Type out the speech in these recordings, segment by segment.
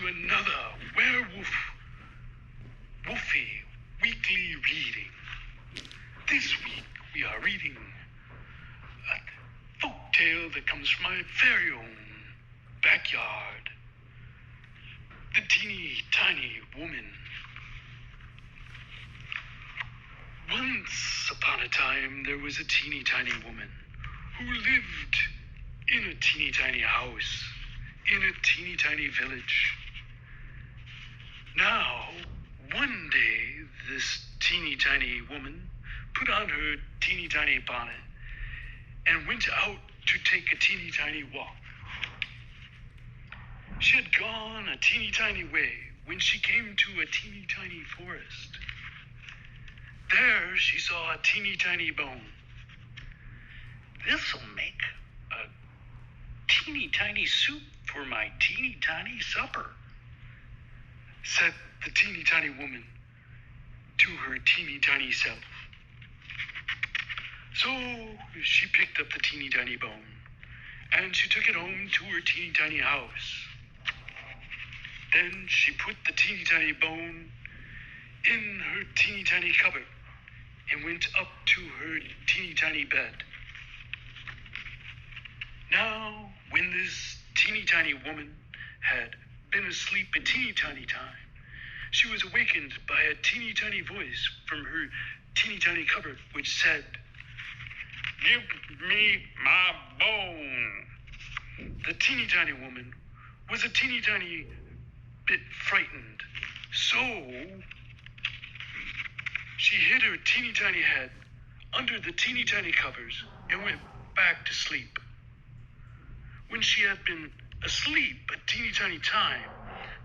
to another Wolfie weekly reading. This week we are reading a folk tale that comes from my very own backyard. The Teeny Tiny Woman. Once upon a time there was a teeny tiny woman who lived in a teeny tiny house in a teeny tiny village. Now, one day, this teeny tiny woman put on her teeny tiny bonnet and went out to take a teeny tiny walk. She had gone a teeny tiny way when she came to a teeny tiny forest. There she saw a teeny tiny bone. "This'll make a teeny tiny soup for my teeny tiny supper," said the teeny tiny woman to her teeny tiny self. So she picked up the teeny tiny bone and she took it home to her teeny tiny house. Then she put the teeny tiny bone in her teeny tiny cupboard and went up to her teeny tiny bed. Now, when this teeny tiny woman had been asleep a teeny tiny time, she was awakened by a teeny tiny voice from her teeny tiny cupboard which said, "Give me my bone." The teeny tiny woman was a teeny tiny bit frightened, so she hid her teeny tiny head under the teeny tiny covers and went back to sleep. When she had been asleep a teeny tiny time,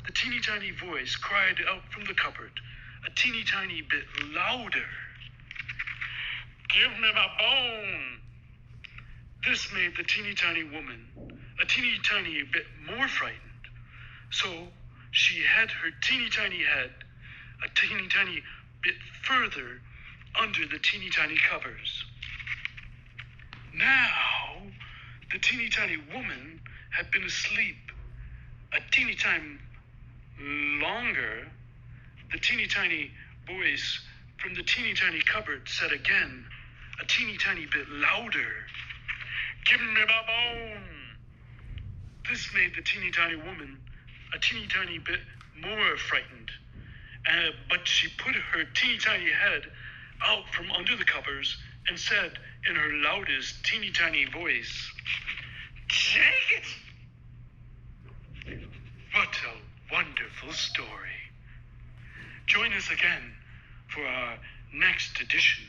the teeny tiny voice cried out from the cupboard a teeny tiny bit louder, "Give me my bone." This made the teeny tiny woman a teeny tiny bit more frightened, so she had her teeny tiny head a teeny tiny bit further under the teeny tiny covers. Now, the teeny tiny woman had been asleep a teeny time longer. The teeny tiny voice from the teeny tiny cupboard said again, a teeny tiny bit louder, "Give me my bone." This made the teeny tiny woman a teeny tiny bit more frightened, but she put her teeny tiny head out from under the covers and said in her loudest teeny tiny voice, "Take it." What a wonderful story. Join us again for our next edition